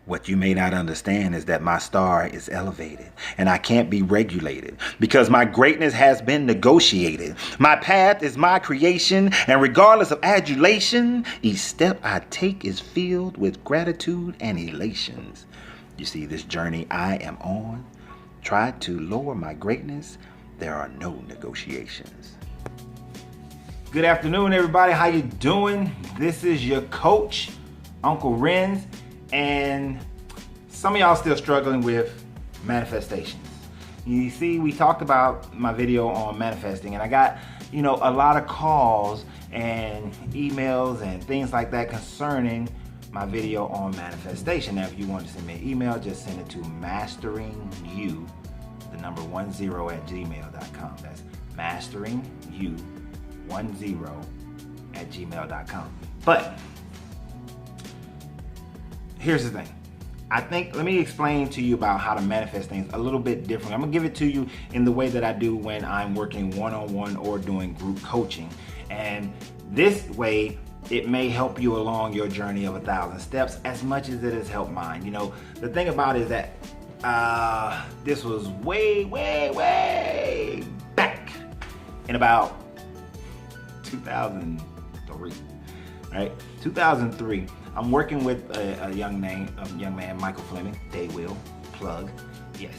What you may not understand is that my star is elevated and I can't be regulated because my greatness has been negotiated. My path is my creation, and regardless of adulation, each step I take is filled with gratitude and elations. You see, this journey I am on, try to lower my greatness, there are no negotiations. Good afternoon, everybody. How you doing? This is your coach, Uncle Renz. And some of y'all still struggling with manifestations. You see, we talked about my video on manifesting, and I got, a lot of calls and emails and things like that concerning my video on manifestation. Now, if you want to send me an email, just send it to masteringyou, the number 10 at gmail.com. That's masteringyou10 at gmail.com. But here's the thing. Let me explain to you about how to manifest things a little bit different. I'm gonna give it to you in the way that I do when I'm working one-on-one or doing group coaching. And this way, it may help you along your journey of 1,000 steps as much as it has helped mine. The thing about it is that this was way back in about 2003, right? 2003. I'm working with a young man, Michael Fleming, Daywill, plug, yes.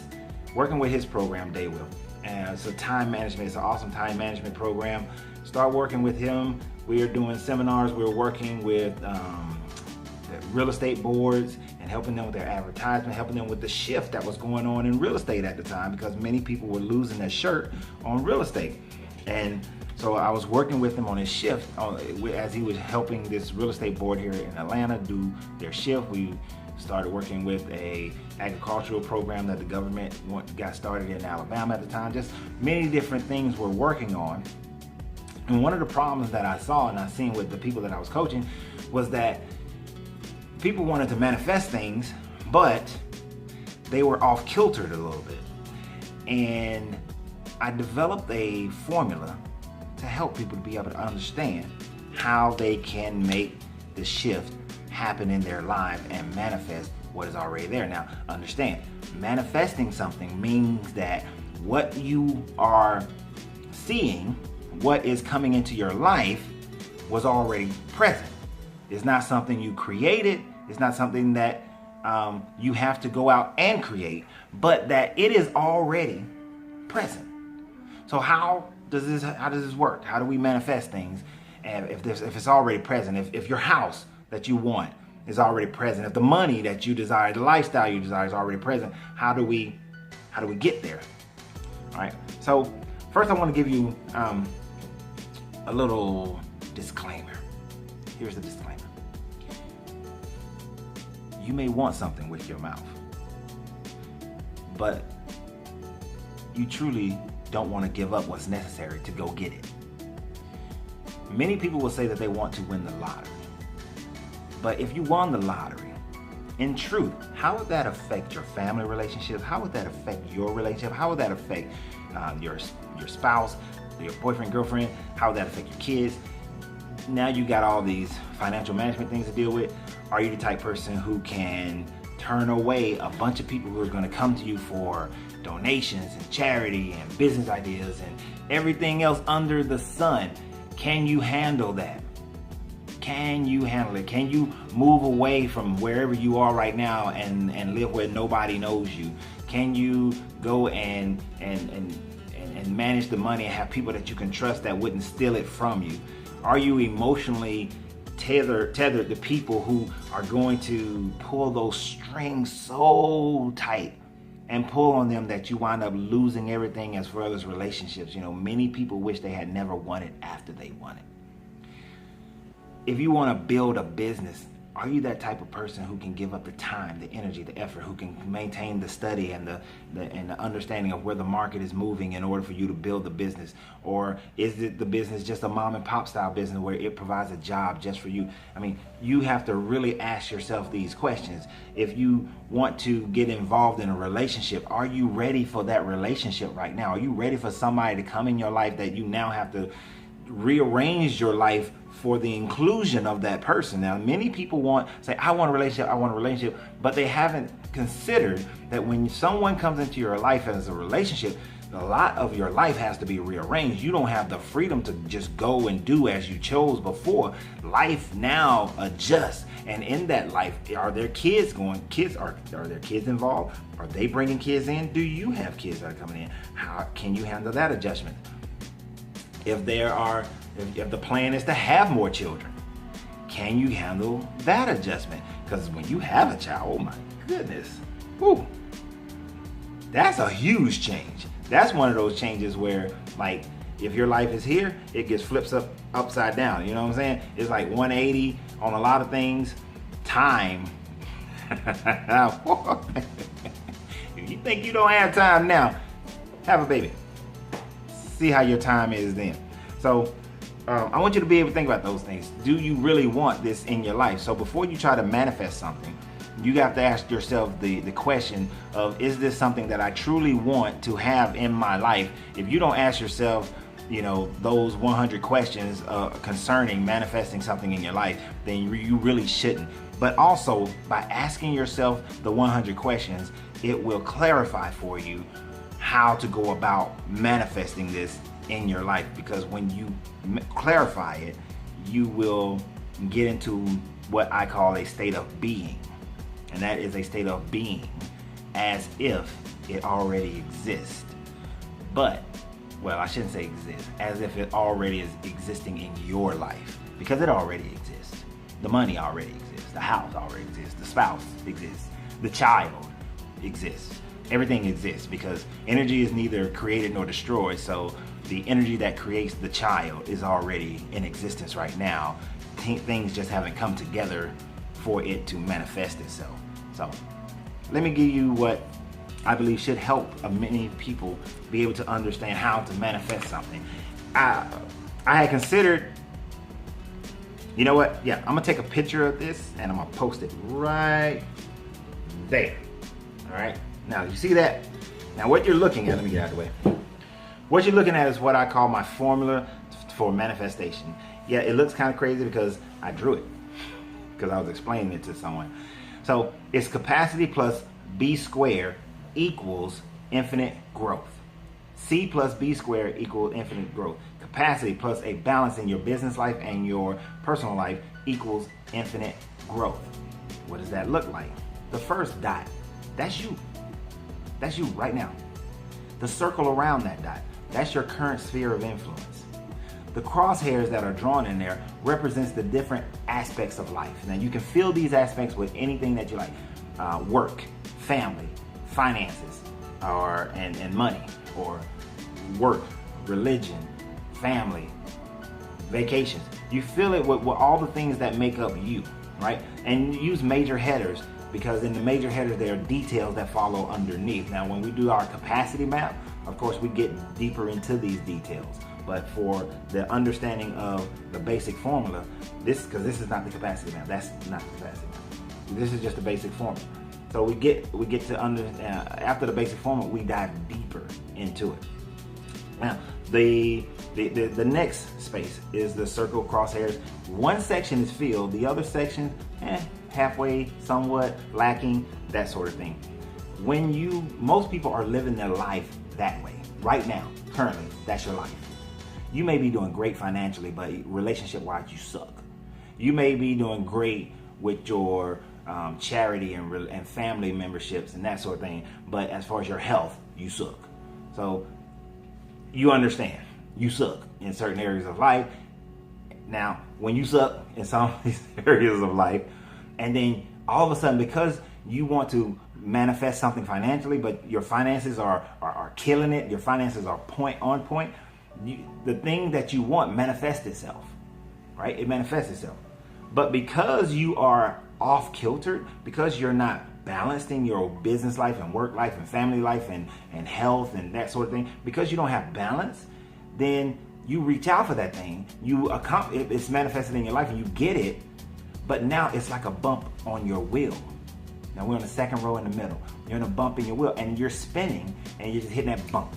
Working with his program, Daywill. And it's a time management, it's an awesome time management program. Start working with him. We are doing seminars. We're working with the real estate boards and helping them with their advertisement, helping them with the shift that was going on in real estate at the time, because many people were losing their shirt on real estate. And so I was working with him on his shift as he was helping this real estate board here in Atlanta do their shift. We started working with a agricultural program that the government got started in Alabama at the time. Just many different things we're working on. And one of the problems that I saw and I seen with the people that I was coaching was that people wanted to manifest things, but they were off kiltered a little bit. And I developed a formula to help people to be able to understand how they can make the shift happen in their life and manifest what is already there. Now, understand, manifesting something means that what you are seeing, what is coming into your life, was already present. It's not something you created. It's not something that you have to go out and create, but that it is already present. So how does this work? How do we manifest things? And if it's already present, if your house that you want is already present, if the money that you desire, the lifestyle you desire is already present, how do we get there? All right. So first, I want to give you a little disclaimer. Here's the disclaimer. You may want something with your mouth, but you truly don't want to give up what's necessary to go get it. Many people will say that they want to win the lottery. But if you won the lottery, in truth, how would that affect your family relationships? How would that affect your relationship? How would that affect your spouse, your boyfriend, girlfriend? How would that affect your kids? Now you got all these financial management things to deal with. Are you the type person who can turn away a bunch of people who are going to come to you for donations and charity and business ideas and everything else under the sun? Can you handle that? Can you handle it? Can you move away from wherever you are right now and live where nobody knows you? Can you go and manage the money and have people that you can trust that wouldn't steal it from you? Are you emotionally tethered to people who are going to pull those strings so tight and pull on them that you wind up losing everything as far as relationships? Many people wish they had never won it after they won it. If you want to build a business, are you that type of person who can give up the time, the energy, the effort, who can maintain the study and the understanding of where the market is moving in order for you to build the business? Or is it the business just a mom and pop style business where it provides a job just for you? I mean, you have to really ask yourself these questions. If you want to get involved in a relationship, are you ready for that relationship right now? Are you ready for somebody to come in your life that you now have to rearranged your life for the inclusion of that person. Now, many people say, I want a relationship, but they haven't considered that when someone comes into your life as a relationship, a lot of your life has to be rearranged. You don't have the freedom to just go and do as you chose before. Life now adjusts. And in that life, are there kids are there kids involved? Are they bringing kids in? Do you have kids that are coming in? How can you handle that adjustment? If the plan is to have more children, can you handle that adjustment? Because when you have a child, oh my goodness, whew, that's a huge change. That's one of those changes where, like, if your life is here, it gets flips upside down. You know what I'm saying? It's like 180 on a lot of things. Time. If you think you don't have time now, have a baby. See how your time is then. So I want you to be able to think about those things. Do you really want this in your life? So before you try to manifest something, you have to ask yourself the question of, is this something that I truly want to have in my life? If you don't ask yourself, those 100 questions concerning manifesting something in your life, then you really shouldn't. But also, by asking yourself the 100 questions, it will clarify for you how to go about manifesting this in your life. Because when you clarify it, you will get into what I call a state of being. And that is a state of being as if it already exists. Well, I shouldn't say exists, as if it already is existing in your life. Because it already exists. The money already exists. The house already exists. The spouse exists. The child exists. Everything exists because energy is neither created nor destroyed. So the energy that creates the child is already in existence right now. Things just haven't come together for it to manifest itself. So let me give you what I believe should help many people be able to understand how to manifest something. I had considered, you know what? Yeah, I'm gonna take a picture of this and I'm gonna post it right there. All right. Now you see that? Now what you're looking at, let me get out of the way. What you're looking at is what I call my formula for manifestation. Yeah, it looks kind of crazy because I drew it because I was explaining it to someone. So it's capacity plus B squared equals infinite growth. C plus B squared equals infinite growth. Capacity plus a balance in your business life and your personal life equals infinite growth. What does that look like? The first dot, that's you. That's you right now. The circle around that dot, that's your current sphere of influence. The crosshairs that are drawn in there represents the different aspects of life. Now you can fill these aspects with anything that you like. Work, family, finances, and money, or work, religion, family, vacations. You fill it with all the things that make up you, right? And use major headers because in the major headers there are details that follow underneath. Now when we do our capacity map, of course we get deeper into these details. But for the understanding of the basic formula, because this is not the capacity map, that's not the capacity map. This is just the basic formula. So we get to after the basic formula, we dive deeper into it. Now the next space is the circle crosshairs. One section is filled, the other section halfway, somewhat lacking, that sort of thing. Most people are living their life that way right now. Currently, that's your life. You may be doing great financially, but relationship-wise, you suck. You may be doing great with your charity and family memberships and that sort of thing, but as far as your health, you suck. So you understand, you suck in certain areas of life. Now, when you suck in some of these areas of life, and then all of a sudden, because you want to manifest something financially, but your finances are killing it, your finances are on point, the thing that you want manifests itself, right? It manifests itself. But because you are off kiltered, because you're not balanced in your business life and work life and family life and health and that sort of thing, because you don't have balance, then you reach out for that thing, it's manifested in your life and you get it, but now it's like a bump on your wheel. Now we're on the second row in the middle. You're in a bump in your wheel and you're spinning and you're just hitting that bump.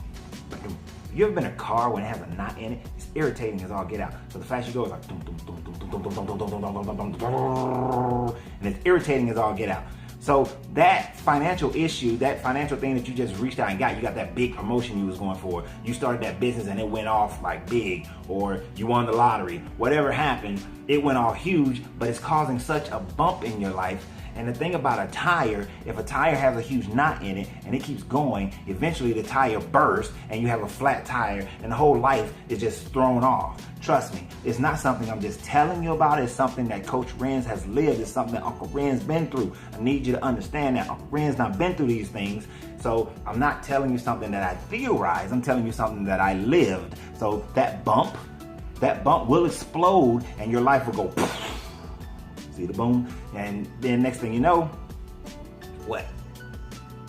You ever been in a car when it has a knot in it? It's irritating as all get out. So the faster you go, it's like dum, dum, dum, dum, dum, dum, dum, dum, dum, dum, dum, dum, dum, dum, and it's irritating as all get out. So that financial issue, that financial thing that you just reached out and got, you got that big promotion you was going for, you started that business and it went off like big, or you won the lottery, whatever happened, it went all huge, but it's causing such a bump in your life. And the thing about a tire, if a tire has a huge knot in it and it keeps going, eventually the tire bursts and you have a flat tire and the whole life is just thrown off. Trust me, it's not something I'm just telling you about. It's something that Coach Renz has lived. It's something that Uncle Ren's been through. I need you to understand that Uncle Ren's not been through these things. So I'm not telling you something that I theorized. I'm telling you something that I lived. So that bump will explode and your life will go see the boom, and then next thing you know, what?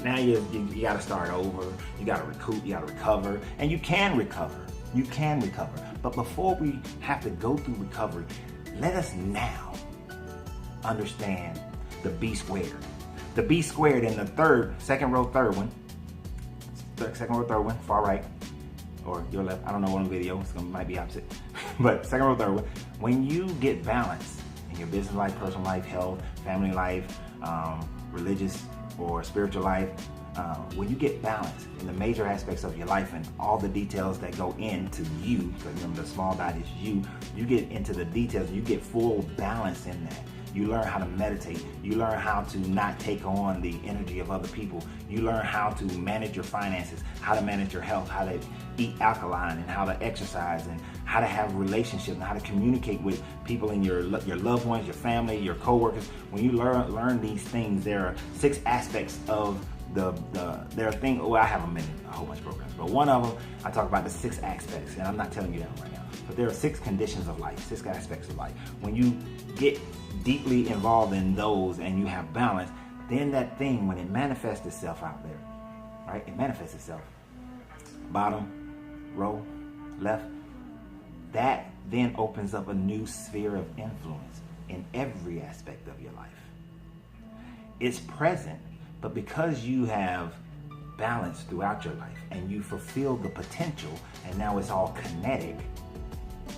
Now you got to start over. You got to recoup. You got to recover, and you can recover. You can recover. But before we have to go through recovery, let us now understand the B squared. The B squared in the second row, third one, far right, or your left. I don't know on the video. It might be opposite, but second row, third one. When you get balanced in your business life, personal life, health, family life, religious or spiritual life, when you get balanced in the major aspects of your life and all the details that go into you, because remember the small dot is you get into the details, you get full balance in that. You learn how to meditate. You learn how to not take on the energy of other people. You learn how to manage your finances, how to manage your health, how to eat alkaline, and how to exercise, and how to have relationships, and how to communicate with people in your loved ones, your family, your coworkers. When you learn these things, there are 6 aspects of there are things. I have them in a whole bunch of programs, but one of them I talk about the 6 aspects, and I'm not telling you that right now. But there are 6 conditions of life, 6 aspects of life. When you get deeply involved in those and you have balance, then that thing, when it manifests itself out there, right? It manifests itself. Bottom row, left. That then opens up a new sphere of influence in every aspect of your life. It's present, but because you have balance throughout your life and you fulfill the potential, and now it's all kinetic.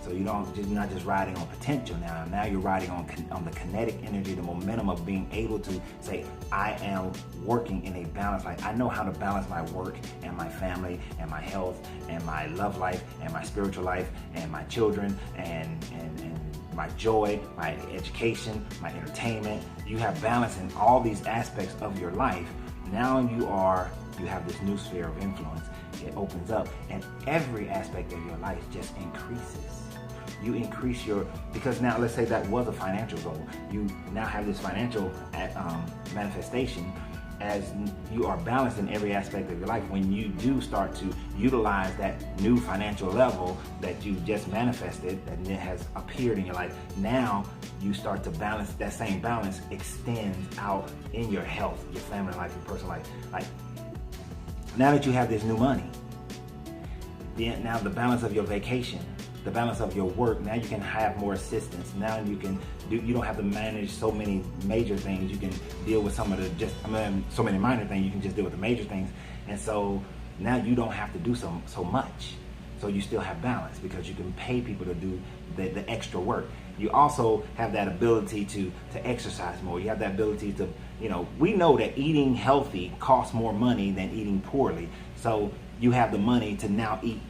So you're not just riding on potential now. Now you're riding on the kinetic energy, the momentum of being able to say, I am working in a balance. Like, I know how to balance my work and my family and my health and my love life and my spiritual life and my children and my joy, my education, my entertainment. You have balance in all these aspects of your life. Now you have this new sphere of influence. It opens up, and every aspect of your life just increases. You increase because now let's say that was a financial goal. You now have this financial manifestation as you are balanced in every aspect of your life. When you do start to utilize that new financial level that you just manifested, that it has appeared in your life, now you start to balance. That same balance extends out in your health, your family life, your personal life. Like, now that you have this new money, then now the balance of your vacation, the balance of your work, now you can have more assistance. Now you don't have to manage so many major things. You can deal with so many minor things. You can just deal with the major things. And so now you don't have to do so much. So you still have balance because you can pay people to do the extra work. You also have that ability to exercise more. You have that ability to, we know that eating healthy costs more money than eating poorly. So you have the money to now eat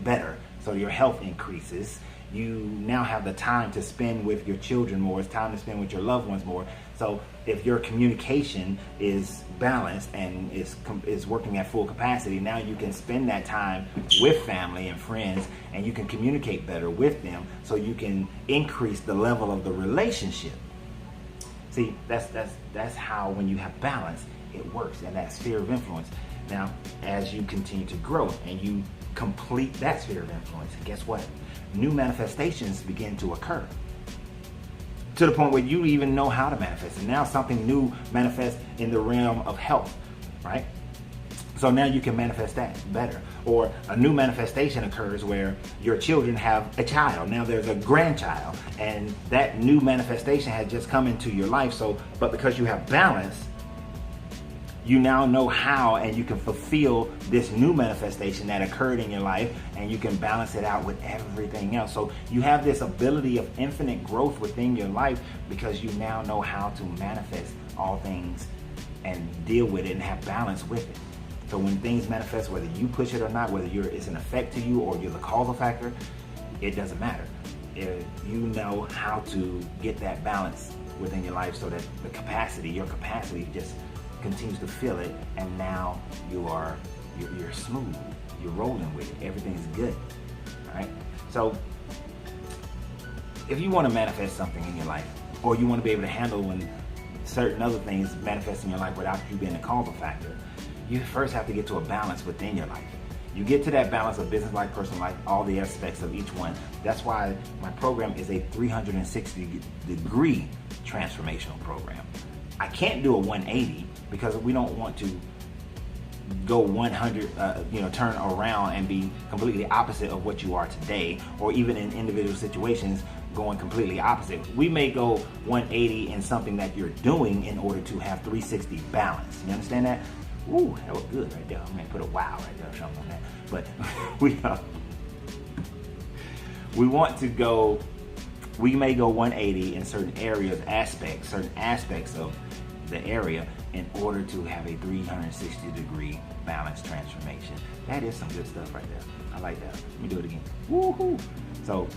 better. So your health increases. You now have the time to spend with your children more. It's time to spend with your loved ones more. So if your communication is balanced and is working at full capacity, now you can spend that time with family and friends, and you can communicate better with them, so you can increase the level of the relationship. See, that's how, when you have balance, it works in that sphere of influence. Now, as you continue to grow and you complete that sphere of influence, guess what? New manifestations begin to occur, to the point where you even know how to manifest. And now something new manifests in the realm of health, right? So now you can manifest that better. Or a new manifestation occurs where your children have a child. Now there's a grandchild, and that new manifestation has just come into your life. But because you have balance, you now know how, and you can fulfill this new manifestation that occurred in your life, and you can balance it out with everything else. So you have this ability of infinite growth within your life because you now know how to manifest all things and deal with it and have balance with it. So when things manifest, whether you push it or not, whether it's an effect to you or you're the causal factor, it doesn't matter. If you know how to get that balance within your life so that your capacity just continues to fill it, and now you're smooth, you're rolling with it, everything's good. All right. So if you want to manifest something in your life, or you want to be able to handle when certain other things manifest in your life without you being a causal factor, you first have to get to a balance within your life. You get to that balance of business life, personal life, all the aspects of each one. That's why my program is a 360-degree transformational program. I can't do a 180 because we don't want to go 100, turn around and be completely opposite of what you are today, or even in individual situations going completely opposite. We may go 180 in something that you're doing in order to have 360 balance. You understand that? Ooh, that was good right there. I'm gonna put a wow right there or something on that. But we may go 180 in certain areas, certain aspects of the area in order to have a 360-degree balance transformation. That is some good stuff right there. I like that. Let me do it again. Woohoo! So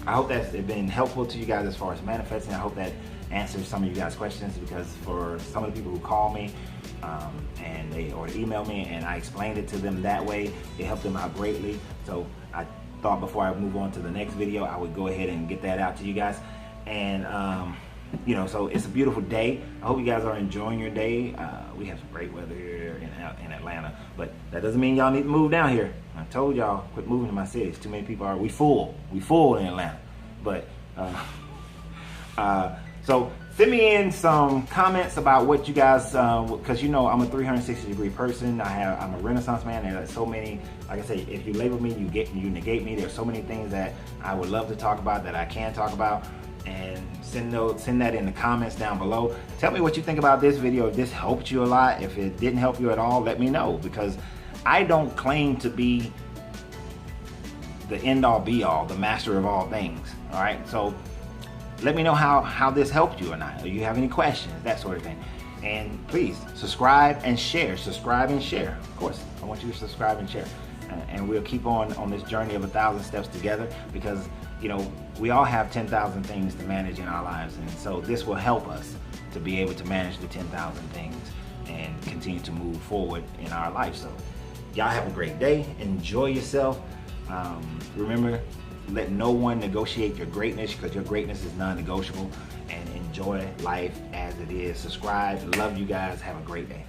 I hope that's been helpful to you guys as far as manifesting. I hope that answers some of you guys' questions, because for some of the people who call me or email me and I explained it to them that way, it helped them out greatly. So I thought before I move on to the next video, I would go ahead and get that out to you guys. And so it's a beautiful day. I hope you guys are enjoying your day. We have some great weather here in Atlanta, but that doesn't mean y'all need to move down here. I told y'all, quit moving to my cities. Too many people are. We full in Atlanta. But so send me in some comments about what you guys, because I'm a 360-degree person. I'm a Renaissance man, and there's so many. Like I say, if you label me, you negate me. There's so many things that I would love to talk about that I can talk about. And send that in the comments down below. Tell me what you think about this video. If this helped you a lot, if it didn't help you at all, let me know, because I don't claim to be the end-all be-all, the master of all things. All right, so let me know how this helped you or not. Or you have any questions, that sort of thing. And please subscribe and share. Subscribe and share. Of course, I want you to subscribe and share. And we'll keep on this journey of 1,000 steps together, because we all have 10,000 things to manage in our lives, and so this will help us to be able to manage the 10,000 things and continue to move forward in our life. So y'all have a great day. Enjoy yourself. Remember, let no one negotiate your greatness, because your greatness is non-negotiable. And enjoy life as it is. Subscribe. Love you guys. Have a great day.